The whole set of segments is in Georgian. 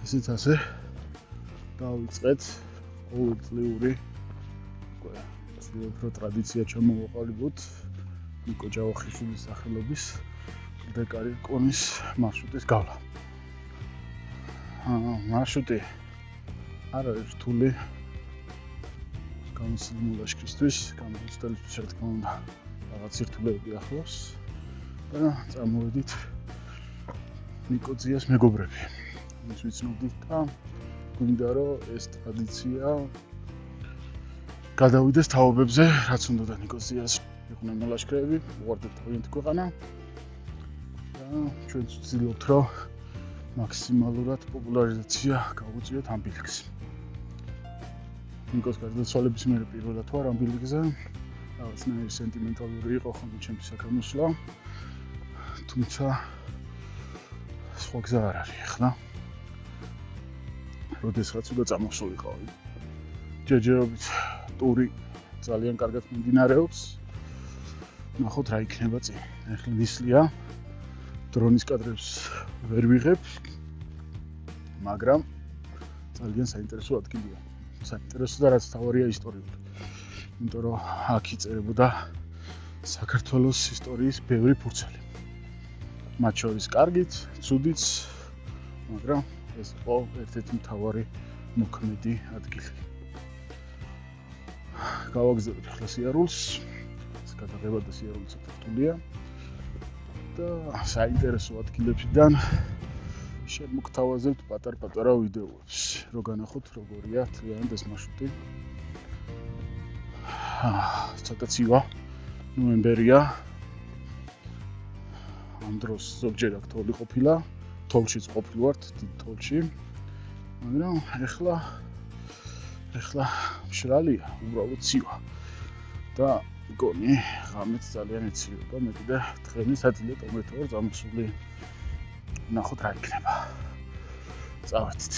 ესეც ასე დავიწყეთ ყოველწლიური უფრო ტრადიცია ჩამოვაყალიბოთ ნიკო ჯავახიშვილის სახელობის დეკარი კონის მარშრუტის გავლა. მარშრუტი არ არის რთული გამოსილ ლაშქრისთვის, გამოცდილების რა თქმა უნდა რაღაც სირთულეები ახლავს და წამოვედით ნიკოძიას მეგობრები. ის ვიცნობდით და გვინდა რომ ეს ტრადიცია გადავიდეს თაობებზე, რაც უნდა ნიკოზიას იყვნენ მოლაშქრეები, უყურებთ თავიანთი ქვეყანა და ჩვენ ვცდილობთ რომ მაქსიმალურად პოპულარიზაცია გავუწიოთ ამ ბილიკს. ნიკოს გარდაცვალების მერე პირველად ვარ ამ ბილიკზე, რაღაცნაირი სენტიმენტალური იყო ხოლმე ჩემთვის აქ მოსვლა, თუმცა სხვა გზა არ არის ახლა. როდესაც უნდა წამოსულიყავი. ჯერჯერობით ტური ძალიან კარგად მიმდინარეობს. ნახოთ რა იქნება წინ. ახლა ნისლია. დრონის კადრებს ვერ ვიღებ. მაგრამ ძალიან საინტერესო ადგილია. საინტერესო და რაც თავარია ისტორიული. იმიტომ რომ აქ იწერებოდა საქართველოს ისტორიის ბევრი ფურცელი. მათ შორის კარგიც, ცუდიც, მაგრამ ეს იყო ერთ-ერთი მთავარი მოქმედი ადგილი. გავაგზავნეთ ახლა სიარულს, ეს გადაღება და სიარული ცოტა რთულია და საინტერესო ადგილებიდან შემოგთავაზებთ პატარ-პატარა ვიდეოებს, რომ განახოთ როგორია თლიანად ეს მარშრუტი. ცოტა ცივა, ნოემბერია. ამ დროს ზოგჯერ აქ თოვლი ყოფილა, თოვლშიც ყოფილი ვართ, დიდ თოვლში. მაგრამ ახლა მშრალია, უბრალოდ ცივა. და მგონი ღამეც ძალიან ეცილება, მე კიდე დღენის აძლია ტომეთო ვარ წამოსული. ნახოთ რა იქნება. წავედით.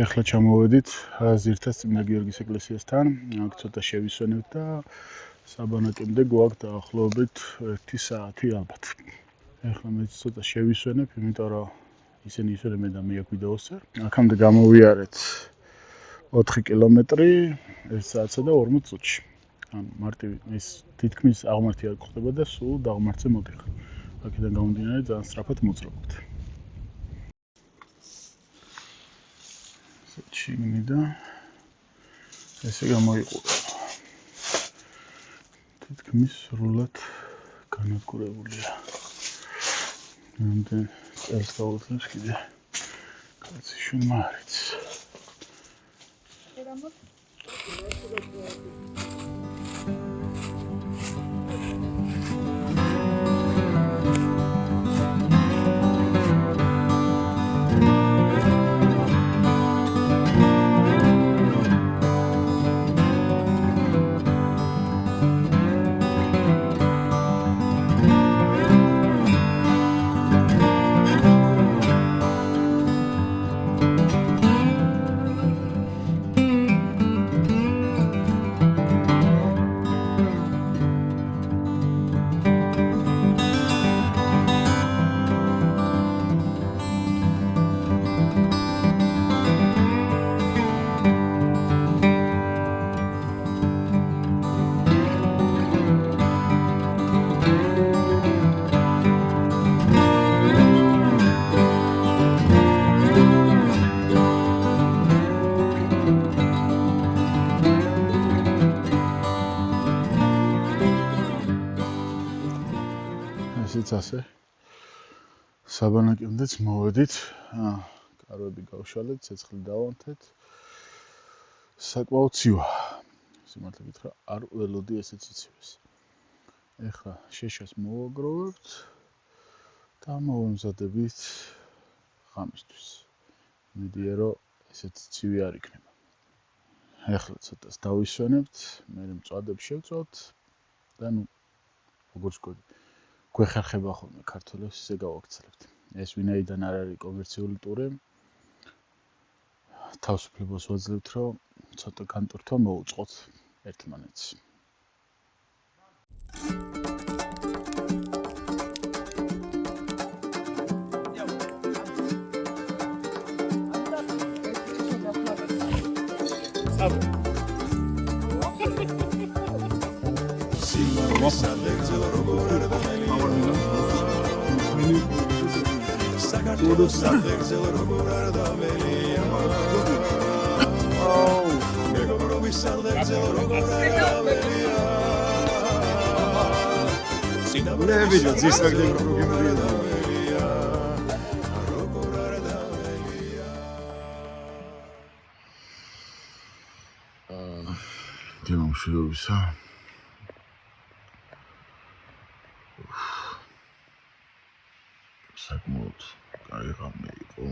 ახლა ჩამოვედით ზირთას წმინდა გიორგის ეკლესიასთან, აქ ცოტა შევისვენებთ და საბანაკემდე გვაქვს დაახლოებით 1 საათი ალბათ. ახლა მე ცოტა შევისვენებ, იმიტომ რომ ისინი ისვენებენ და მე აქ ვიდეოსწერ. აქამდე გამოვიარეთ 4 კილომეტრი 1 საათსა და 40 წუთში. ან მარტივი ეს თითქმის აღმართი არ გხდება და სულ დაღმართზე მოდიხარ. აქედან გამომდინარე ძალიან სწრაფად მოძრაობთ. ჩიგნი და ესე გამოიყურება. თითქმის სრულად განადგურებულია. ნამდვილ წელს გავუძლებს კიდე კაცი შვილმა არიც. ასე საბანაკემდეც მოვედით, კარვები გავშალეთ, ცეცხლი დავანთეთ. საკმაოდ ცივა. სიმართლე გითხრა, არ ველოდი ესე ციცივეს. ეხლა შეშას მოვაგროვებთ და მოვემზადებით ღამისთვის. მიდია რომ ესეც ცივი არ იქნება. ახლა ცოტას დავისვენებთ, მე მწვადებს შევწოთ და როგორც გვეხერხება ხოლმე ქართველებს ისე გავაქცელებთ. ეს ვინაიდან არ არის კომერციული ტური, თავისუფლებას ვაძლევთ, რომ ცოტა განტვირთვა მოუწყოთ ერთმანეთს. Δημοσιεύσα. საკმაოდ კაი ღამე იყო,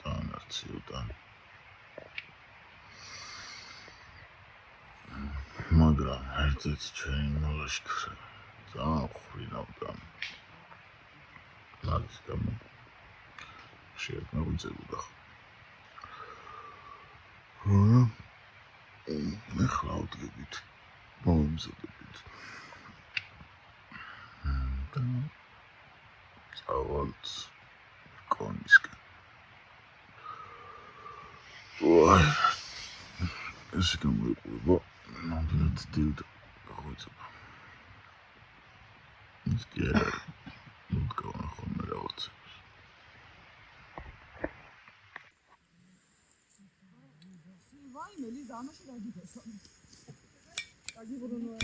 ძალიან არციოდა. მაგრამ ერთ-ერთი ჩვენი მოლაშქრე ძალიან ხრინავდა. მაგის გამო შეგვიძლია. ახლა ვდგებით, მოვემზადებით. წავალთ კონისკენ. ვაი, ეს გამოიყურება, ნამდვილად დილდა გაღვიძება. ის კი არა, მოდგავნა ხოლმე რაღაცებს. Meli zahmet da gidiyorsun. Acı burunu.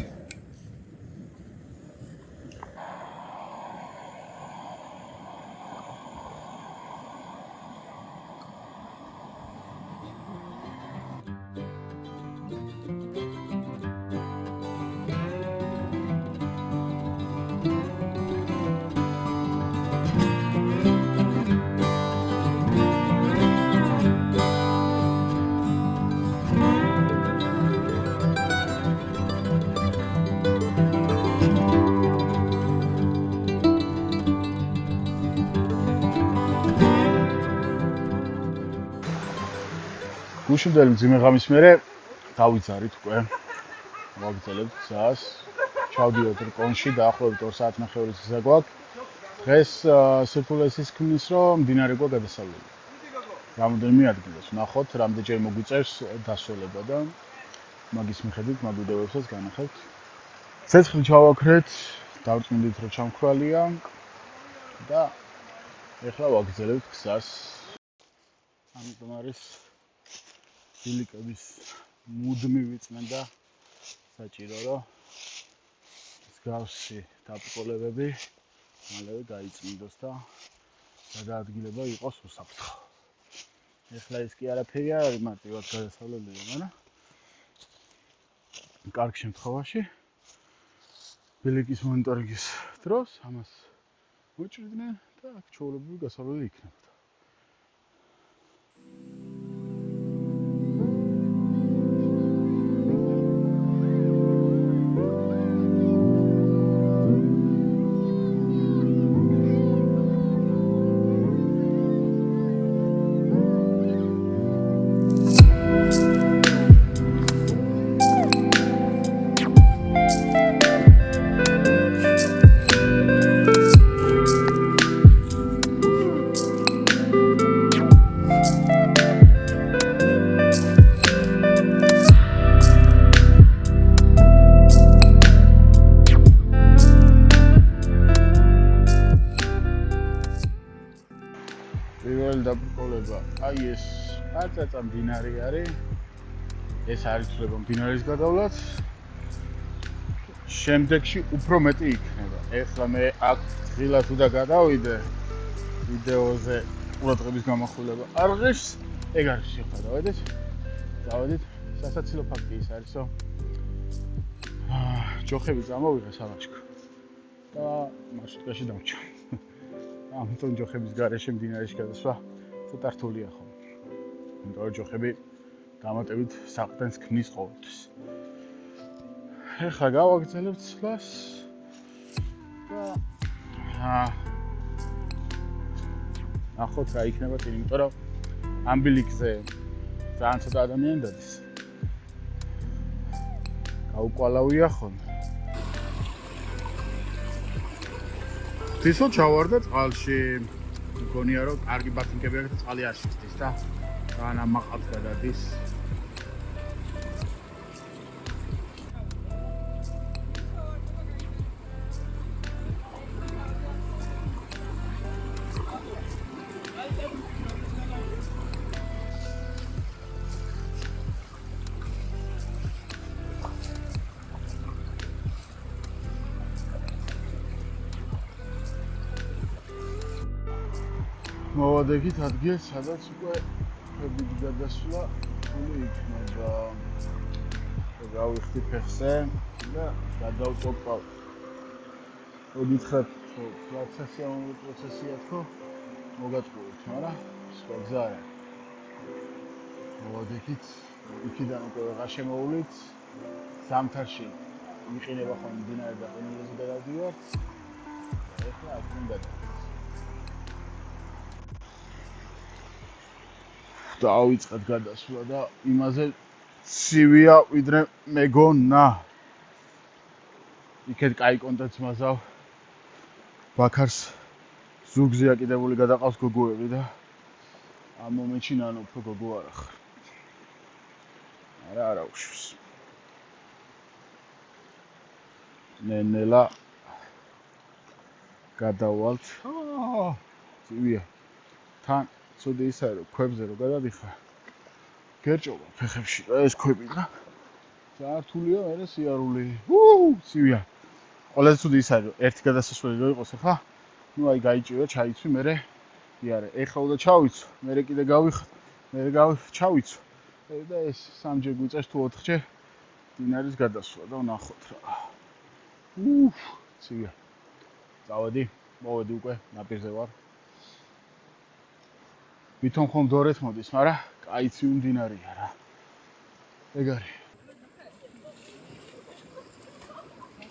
გუშინდელი მძიმე ღამის მერე დავიძარით უკვე. ვაგრძელებთ გზას. ჩავდივართ კონში, დაახლოებით 2 საათნახევრის გზა გვაქვს. დღეს სირთულე ის ქმნის, რომ მდინარე გვაქვს გადასავლელი. რამოდენიმე ადგილას ვნახოთ, რამდენჯერ მოგვიწერს დასვენება და მაგის მიხედვით მაგ ვიდეოებსაც განახებთ. ცეცხლი ჩავაქრეთ, დავწმინდით რომ ჩამქრალია და ეხლა ვაგრძელებთ გზას. ამიტომ არის ფილიკების მუდმივი წმენდა საჭირო რომ მსგავსი დაპყრობები მალევე გაიწმინდოს და გადაადგილება იყოს უსაფრთხო. ეხლა ის კი არაფერი არ არის მარტივად გადასავლელი, მაგრამ კარგ შემთხვევაში ფილიკის მონიტორინგის დროს ამას მოჭრიდნენ და აქ ჩვეულებრივი გასავლელი იქნებოდა. აი ეს აწაწა მდინარე არის. ეს არ იცვლება მდინარის გადავლაც. შემდეგში უფრო მეტი იქნება. ეხლა მე აქ ღილად თუ და გადავიდე ვიდეოზე ყურადღების გამახვილება არ ღირს, ეგ არის შეხვედრით. დავედით, სასაცილო ფაქტი ის არის, რომ ჯოხები წამოვიღე სალაშქრო და მარშრუტკაში დამჭა. ამიტომ ჯოხების გარეშე მდინარეში გადასვლა ცოტა რთულია ხოლმე. იმიტომ რომ ჯოხები დამატებით საყდენს ქმნის ყოველთვის. ეხლა გავაგრძელებთ ცვლას და ნახოთ რა იქნება წინ, იმიტომ რომ ამ ბილიკზე ძალიან ცოტა ადამიანი დადის. გაუკვალავია ხოლმე. თისო ჩავარდა წყალში. მგონია რომ კარგი ბათინკები აქვს და წყალი არ შეცდის და ძალიან ამაყავს გადადის. მოვადექით ადგილს, სადაც უკვე ფებით გადასვლა თული იქნება. გავიხდი ფეხზე და გადავწყვეტ. მოგითხრათ, პროცესია თქო, მოგატყუებთ, მაგრამ სხვა გზა არ არის. მოვადექით, იქიდან უკვე ვეღარ შემოვლით. ზამთარში იყინება ხოლმე მდინარე და ყინულზე გადავდივართ. ეხლა აქ უნდა დავიწყეთ გადასვლა და იმაზე ცივია ვიდრე მეგონა. იქეთ კაი კონტენტს მაზავ. ბაქარს ზუგზე აკიდებული გადაყავს გოგოები და ამ მომენტში ნანო უფრო გოგო არ ახარ. არა უშვს. ნენელა გადავალთ. ცივია. თან ცუდი ისაა რომ ქვებზე რო გადადიხარ გერჭობა ფეხებში და ეს ქვები და ძალიან რთულია მე სიარული ცივია ყველაზე ცუდი ისაა რომ ერთი გადასასვლელი რო იყოს ახლა ნუ აი გაიჭირა ჩაიცვი მე იარე ეხლა უნდა ჩავიცვ მე კიდე გავიხარ მე ჩავიცვ და ეს სამჯერ გვიწევს თუ ოთხჯერ დინარის გადასვლა და ვნახოთ რა ცივია წავედი მოვედი უკვე ნაპირზე ვარ ვითომ ხომ დორეთ მოდის, მაგრამ კაიცი მდინარეა რა. ეგ არის.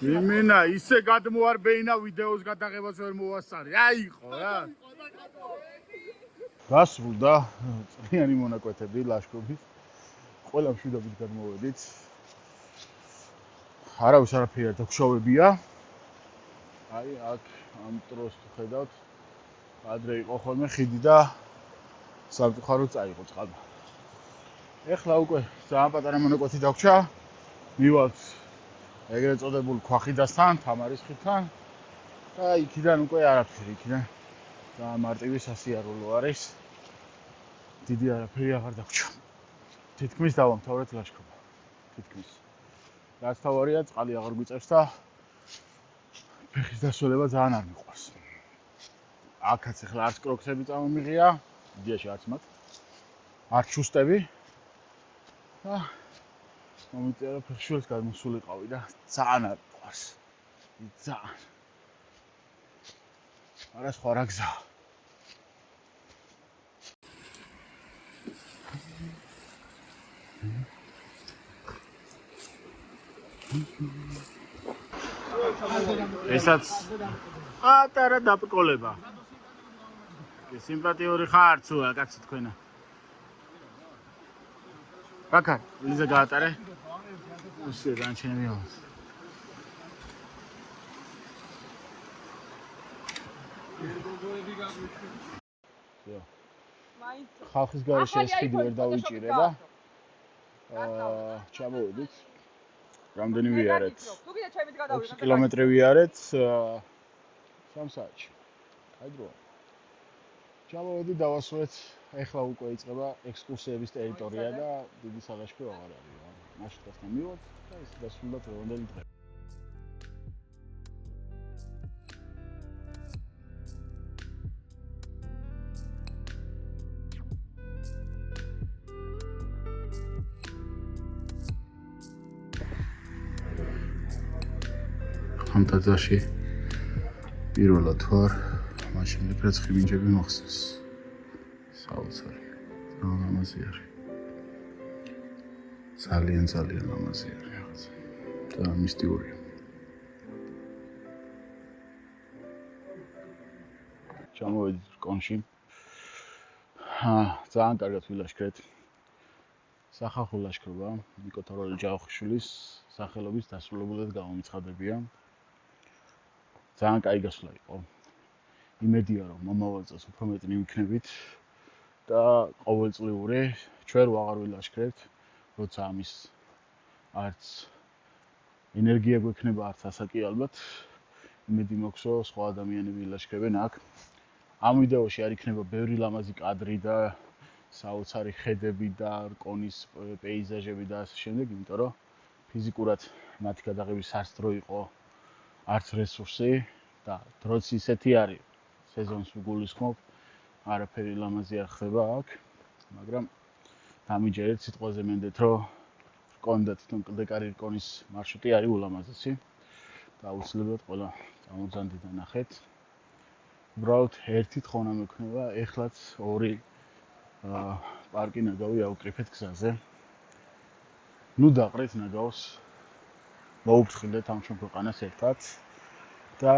იმენა ისე გადმოარბეინა ვიდეოს გადაღებას ვერ მოვასწარი. აიყო რა. გასრულდა წლიანი მონაკვეთები ლაშქრობის. ყველა მშვიდობით გადმოვედით. არავის არაფერი არ დაგშოვებია. აი აქ ამ დროს თუ ხედავთ, ადრე იყო ხოლმე ხიდი და სამწუხაროდ წაიღო წყალმა. ეხლა უკვე ძალიან პატარა მონაკვეთი დაგვრჩა. მივალთ ეგრეთ წოდებულ ქვახიდასთან, თამარის ხიდთან და იქიდან უკვე არაფერი, იქიდან ძალიან მარტივი სასიარულო არის. დიდი არაფერი აღარ დაგვრჩა. თითქმის დავამთავრეთ ლაშქრობა. თითქმის. რაც თავარია, წყალი აღარ გვიწევს და ფეხის დასვლება ძალიან არ მიყვარს. აქაც ეხლა არც კროქსები წამომიღია. დიაში არც მათ. არც შუსტები. და მომიწევ ფეხშუას გადმოსულიყავი და ძალიან არ მიყვარს. ძალიან. არა სხვა რა გზა. ესაც ატარა დაპკოლება. სიმპათიური ხარ ცუა კაცი თქვენა. ბაქარ, ლიზე გაატარე. უსე განჩენია. ხალხის გარეშე ეს ხიდი ვერ დავიჭირე და ჩამოვედით. რამდენი ვიარეთ? 6 კილომეტრი ვიარეთ 3 საათში. აი დროა. ჩამოვედი დავასვეთ, ეხლა უკვე იწყება ექსკურსიების ტერიტორია და დიდი სალაშქრო აღარ არის. მაშინასთან მივდივართ და ეს დასრულდა დღევანდელი დღე. ამ ტაძარში პირველად ვარ, მაშინ მეფრეცხი მინჯები მოხსნეს. საოცარი. ძალიან ლამაზი არის. ძალიან ლამაზი არის რაღაცა. და მისტიურია. ჩამოვედით რკონში. ძალიან კარგად ვილაშქრეთ. სახალხო ლაშქრობა ნიკო თოროლიძე-ჯავახიშვილის სახელობის დასრულებულად გამომიცხადებია. ძალიან კაი გასვლა იყო. იმედია რომ მომავალ წელს უფრო მეტი მივიქნებით და ყოველწლიური ჩვენ ვაღარ ვილაშქრებთ, როცა ამის არც ენერგია გვექნება, არც ასაკი ალბათ. იმედი მაქვს, რომ სხვა ადამიანები ილაშქრებენ აქ. ამ ვიდეოში არ იქნება ბევრი ლამაზი კადრი და საოცარი ხედები და რკონის პეიზაჟები და ასე შემდეგ, იმიტომ რომ ფიზიკურად მათი გადაღების არც დრო იყო, არც რესურსი და დროც ისეთი არის. სეზონს ვიგულისხმობ, არაფერი ლამაზი არ ხდება აქ, მაგრამ დამიჯერეთ სიტყვაზე მენდეთ, რომ რკონი და თვითონ კლდეკარი რკონის მარშრუტი არის ულამაზესი და აუცილებლად ყველა წამოგზავნდით და ნახეთ. უბრალოდ ერთი თხოვნა მექნება, ეხლაც ორი პარკი ნაგავი ავკრიფეთ გზაზე. ნუ დაყრეთ ნაგავს, მოუფრთხილდეთ ამ ჩვენ ქვეყანას ერთად და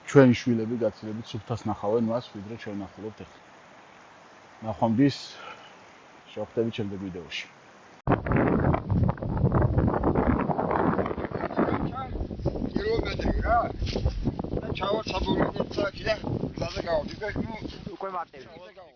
ჩვენი შვილები გაცილებით სუფთას ნახავენ მას, ვიდრე ჩვენ ნახულობთ ეხლა. ნახვამდის, შევხვდებით შემდეგ ვიდეოში. კილომეტრი რა. და ჩავარცაბურეთ და კიდე გზაზე გავდივართ. უკვე მარტივი.